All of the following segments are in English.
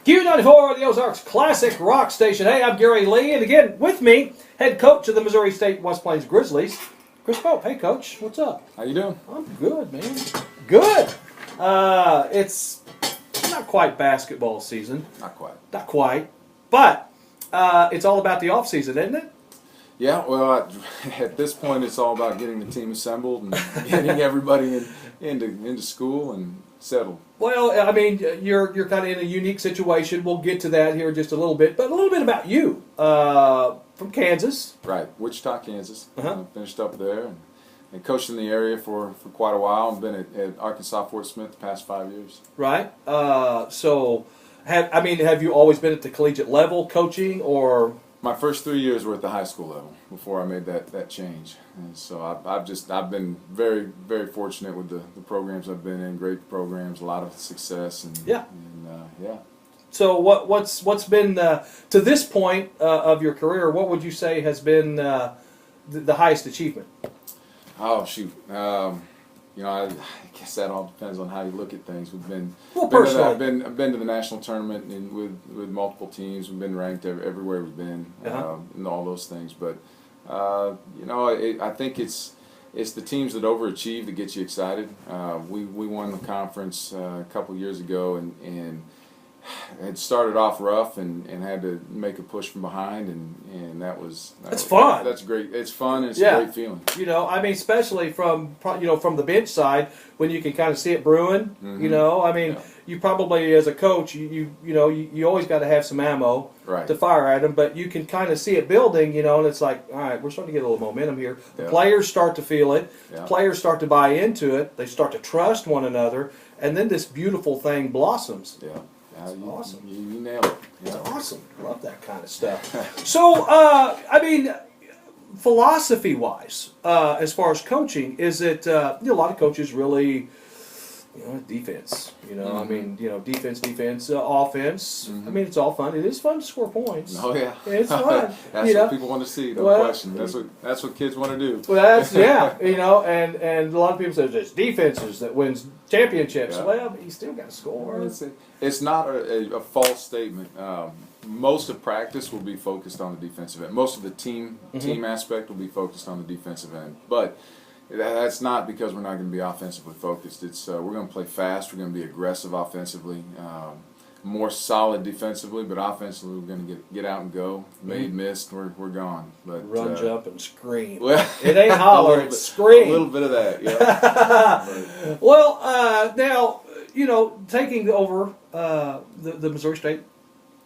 Q94, the Ozarks Classic Rock Station. Hey, I'm Gary Lee, and again, with me, head coach of the Missouri State West Plains Grizzlies, Chris Popp. Hey, Coach, what's up? How you doing? I'm good, man. Good. It's not quite basketball season. Not quite. Not quite. But it's all about the off season, isn't it? Yeah, well, at this point, it's all about getting the team assembled and getting everybody into school and settled. Well, I mean, you're kind of in a unique situation. We'll get to that here in just a little bit. But a little bit about you. From Kansas. Right, Wichita, Kansas. Finished up there and coached in the area for quite a while. I've been at Arkansas Fort Smith the past 5 years. Right. So, have you always been at the collegiate level coaching, or? My first 3 years were at the high school level before I made that change. And so I've been very, very fortunate with the programs I've been in. Great programs, a lot of success, and yeah. So what's been to this point of your career? What would you say has been the highest achievement? Oh shoot. I guess that all depends on how you look at things. I've been to the national tournament and with multiple teams. We've been ranked everywhere we've been, and all those things. But I think it's the teams that overachieve that get you excited. We won the conference a couple years ago and had started off rough and had to make a push from behind, and that's fun. That's great. It's fun and it's a great feeling. Especially from the bench side when you can kind of see it brewing. Mm-hmm. You probably as a coach you always got to have some ammo to fire at them, but you can kind of see it building. And it's like, all right, we're starting to get a little momentum here. The players start to feel it. The players start to buy into it. They start to trust one another, and then this beautiful thing blossoms. Yeah. That's awesome. You nailed it. Yeah. That's awesome. Love that kind of stuff. So, philosophy-wise, as far as coaching, is it a lot of coaches really, defense. Defense, offense. Mm-hmm. I mean, it's all fun. It is fun to score points. Oh yeah, it's fun. That's what people want to see. No question. That's what kids want to do. Well, that's and a lot of people say it's defenses that wins championships. Yeah. Well, but you still got to score. It's not a false statement. Most of practice will be focused on the defensive end. Most of the team aspect will be focused on the defensive end. But that's not because we're not going to be offensively focused. It's we're going to play fast. We're going to be aggressive offensively, more solid defensively, but offensively we're going to get out and go. Made, missed, we're gone. But run, jump, and scream. Well, it ain't holler, it's scream. A little bit of that, yeah. Well, now taking over the Missouri State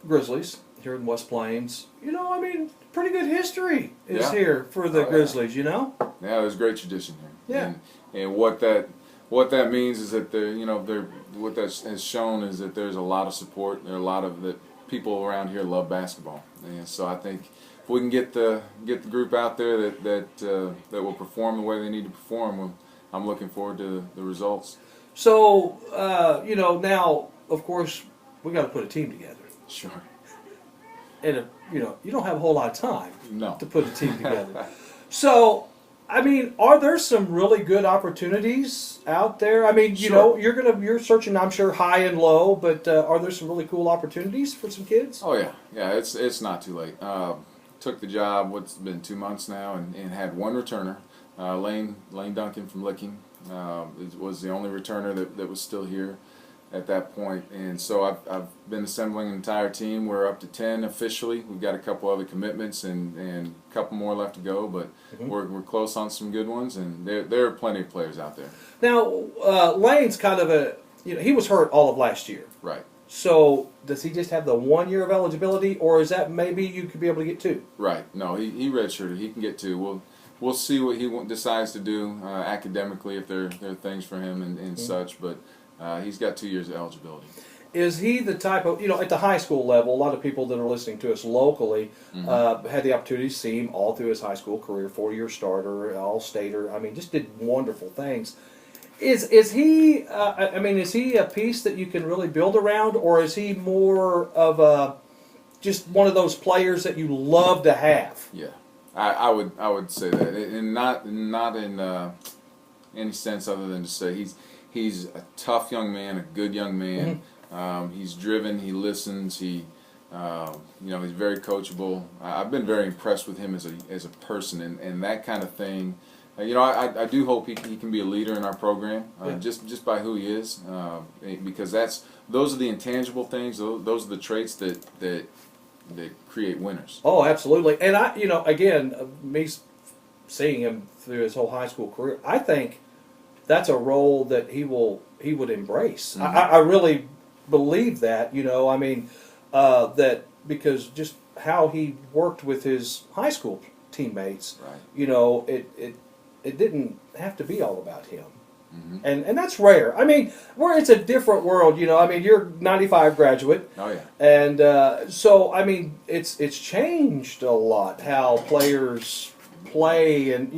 Grizzlies here in West Plains. Pretty good history is here for the Grizzlies. Yeah, there's great tradition here. Yeah, and what that means is that what that has shown is that there's a lot of support. There are a lot of the people around here love basketball, and so I think if we can get the group out there that will perform the way they need to perform, I'm looking forward to the results. So now of course we got to put a team together. Sure. And you don't have a whole lot of time to put a team together. So, are there some really good opportunities out there? Sure. You're searching, I'm sure, high and low, but are there some really cool opportunities for some kids? Oh yeah. It's not too late. Took the job. What's been 2 months now, and had one returner, Lane Duncan from Licking, was the only returner that was still here at that point, and so I've been assembling an entire team. We're up to 10 officially. We've got a couple other commitments and a couple more left to go, but we're close on some good ones, and there are plenty of players out there. Now, Lane's kind of he was hurt all of last year. Right. So does he just have the 1 year of eligibility, or is that maybe you could be able to get 2? Right. No, he redshirted. He can get 2. We'll see what he decides to do academically, if there are things for him and such, but he's got 2 years of eligibility. Is he the type of, at the high school level, a lot of people that are listening to us locally had the opportunity to see him all through his high school career, 4-year starter, all-stater, just did wonderful things. Is he, is he a piece that you can really build around, or is he more of just one of those players that you love to have? Yeah, I would say that, and not in any sense other than to say he's a tough young man, a good young man. He's driven. He listens. He, he's very coachable. I've been very impressed with him as a person, and that kind of thing. I do hope he can be a leader in our program, just by who he is, because those are the intangible things. Those are the traits that create winners. Oh, absolutely. And again, me seeing him through his whole high school career, I think that's a role that he would embrace. Mm-hmm. I really believe that. That because just how he worked with his high school teammates, right. It didn't have to be all about him. Mm-hmm. And that's rare. It's a different world, you're 95 graduate. Oh yeah. And so it's changed a lot how players play, and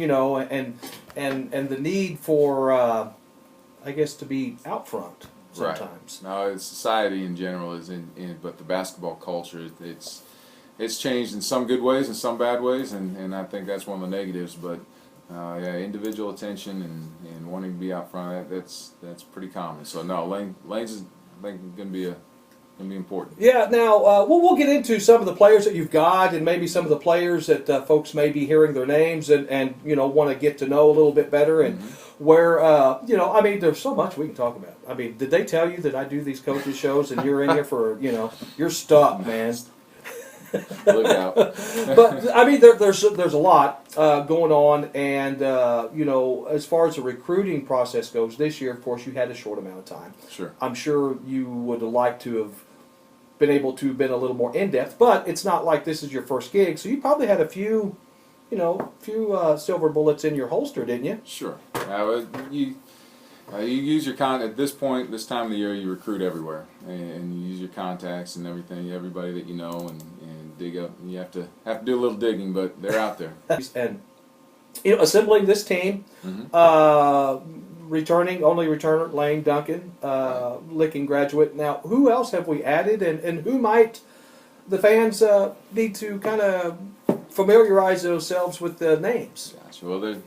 and the need for I guess to be out front sometimes. Right. No, society in general is but the basketball culture, it's changed in some good ways and some bad ways, and I think that's one of the negatives. But individual attention and wanting to be out front, that's pretty common. So no, Lane's going to be important. Yeah. Now we'll get into some of the players that you've got, and maybe some of the players that folks may be hearing their names and want to get to know a little bit better, and where there's so much we can talk about. Did they tell you that I do these coaches shows and you're in here for you're stuck, man. Look out. But there's a lot going on, and as far as the recruiting process goes, this year, of course, you had a short amount of time. Sure. I'm sure you would have liked to have been able to have been a little more in depth, but it's not like this is your first gig, so you probably had a few silver bullets in your holster, didn't you? Sure. You use your at this time of the year, you recruit everywhere, and you use your contacts and everything, everybody that you know, and dig up. And you have to do a little digging, but they're out there. And assembling this team, only returner Lane Duncan, Licking graduate. Now, who else have we added, and who might the fans need to kind of familiarize themselves with the names? Gotcha. Well, they're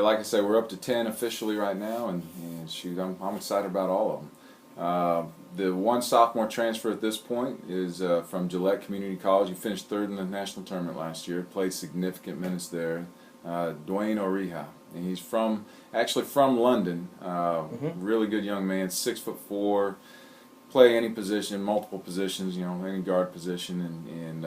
like I said, we're up to 10 officially right now, and shoot, I'm excited about all of them. The one sophomore transfer at this point is from Gillette Community College. He finished third in the national tournament last year, played significant minutes there. Dwayne Orija, and he's actually from London. Really good young man, 6'4", play any position, multiple positions, any guard position, and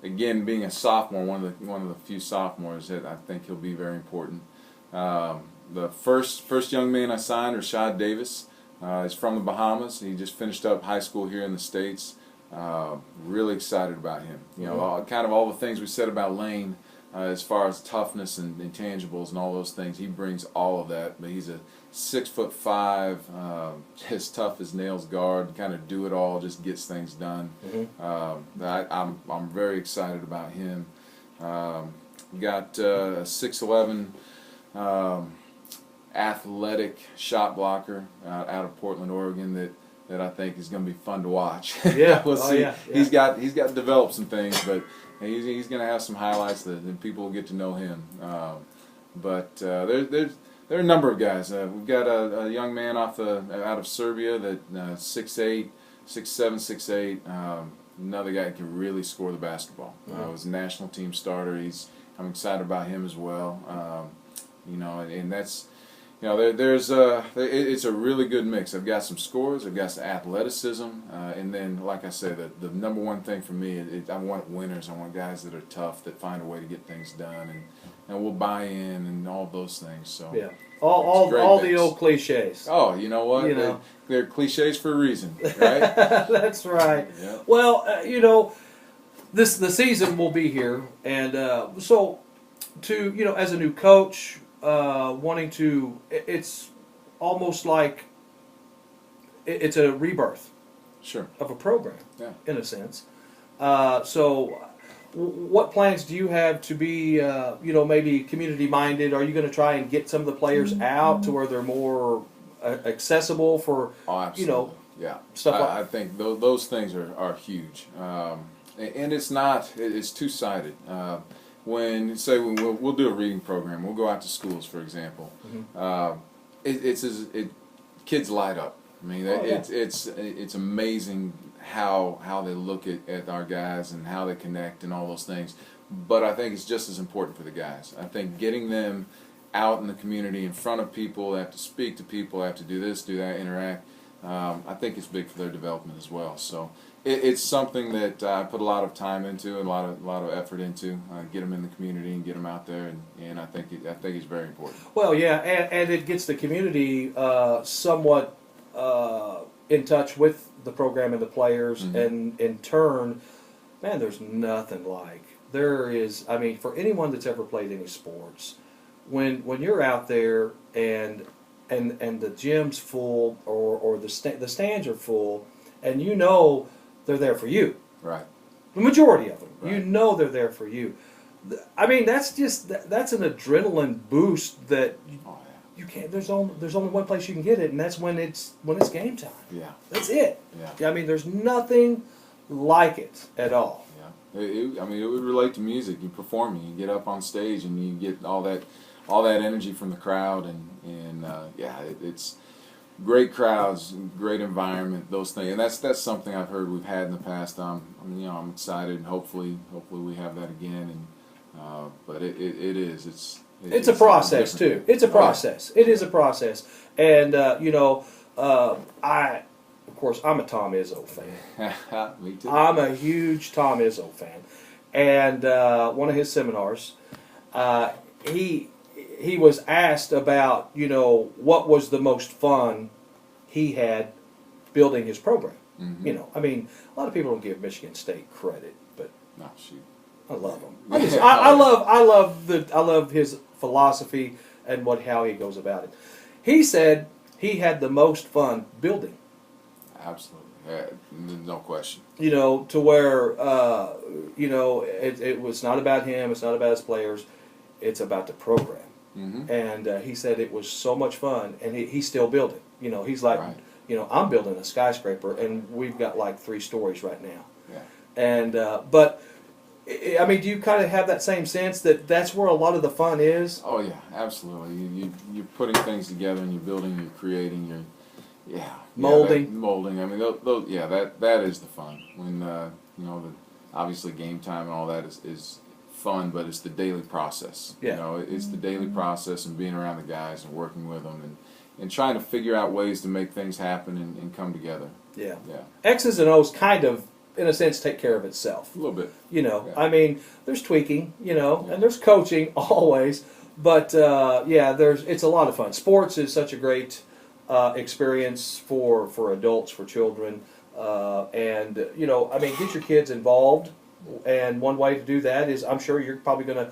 again, being a sophomore, one of the few sophomores that I think he'll be very important. The first young man I signed, Rashad Davis, is from the Bahamas. He just finished up high school here in the States. Really excited about him. Kind of all the things we said about Lane, as far as toughness and intangibles and all those things. He brings all of that, but he's a 6'5", as tough as nails guard, kind of do it all, just gets things done. I'm very excited about him. Got a 6'11", athletic shot blocker out of Portland, Oregon that I think is going to be fun to watch. Yeah, we'll see. Yeah. He's got to develop some things, but he's going to have some highlights that people will get to know him. But there are a number of guys. We've got a young man out of Serbia that 6'8", 6'7", 6'8". Another guy that can really score the basketball. Was a national team starter. I'm excited about him as well. And that's. It's a really good mix. I've got some scores, I've got some athleticism, and then, like I said, the number one thing for me, I want winners. I want guys that are tough, that find a way to get things done, and will buy in and all those things. So yeah, all the old cliches. Oh, you know what? They're cliches for a reason, right? That's right. Yep. Well, the season will be here, and so to as a new coach. Wanting to, it's almost like it's a rebirth, sure, of a program, in a sense. So, what plans do you have to be, maybe community minded? Are you going to try and get some of the players out to where they're more accessible for, stuff? I think those things are huge, and it's two-sided. When we'll do a reading program, we'll go out to schools, for example. Kids light up. I mean, it's amazing how they look at our guys and how they connect and all those things. But I think it's just as important for the guys. I think getting them out in the community, in front of people, they have to speak to people, they have to do this, do that, interact. I think it's big for their development as well. So it's something that I put a lot of time into and a lot of effort into. Get them in the community and get them out there, and I think it's very important. Well, yeah, and it gets the community somewhat in touch with the program and the players, and in turn, man, there's nothing like. There is, I mean, for anyone that's ever played any sports, when you're out there and the gym's full or the stands are full, and you know they're there for you. Right. The majority of them, right. You know they're there for you. I mean, that's an adrenaline boost that you can't. There's only one place you can get it, and that's when it's game time. Yeah. That's it. Yeah. I mean, there's nothing like it at all. I mean, it would relate to music. You perform, you get up on stage, and you get all that energy from the crowd, and it's great crowds, great environment, those things, and that's something I've heard we've had in the past. I'm excited, and hopefully we have that again. And but it's a process too. It's a process. It is a process, and Of course, I'm a Tom Izzo fan. Me too. I'm a huge Tom Izzo fan. And one of his seminars, he was asked about, what was the most fun he had building his program. Mm-hmm. I mean, a lot of people don't give Michigan State credit, but no, shoot. I love him. I love his philosophy and how he goes about it. He said he had the most fun building. Absolutely, no question. To where it was not about him. It's not about his players. It's about the program. Mm-hmm. And he said it was so much fun, and he's still building. He's like, right. I'm building a skyscraper, and we've got like 3 stories right now. Yeah. And but I mean, do you kind of have that same sense that that's where a lot of the fun is? Oh yeah, absolutely. You're putting things together, and you're building, you're creating, molding. Molding. I mean, that is the fun. When obviously game time and all that is fun, but it's the daily process. Yeah. It's the daily process and being around the guys and working with them and trying to figure out ways to make things happen and come together. Yeah. Yeah. X's and O's kind of, in a sense, take care of itself. A little bit. I mean, there's tweaking, and there's coaching always, but it's a lot of fun. Sports is such a great experience for adults, for children, and I mean, get your kids involved. And one way to do that is, I'm sure you're probably going to,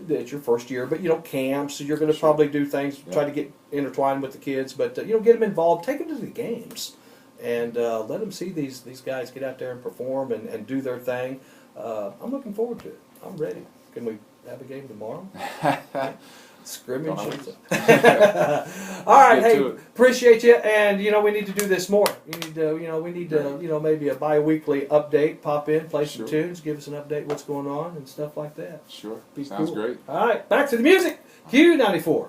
it's your first year, but camps, so you're going to probably do things, try to get intertwined with the kids, but get them involved, take them to the games, and let them see these guys get out there and perform and do their thing. I'm looking forward to it. I'm ready. Can we have a game tomorrow? Scrimmage. All right, hey, appreciate you, and we need to do this more. We need to maybe a bi-weekly update. Pop in, play some tunes, give us an update what's going on and stuff like that. Sure, Be sounds cool. great. All right, back to the music. Q94.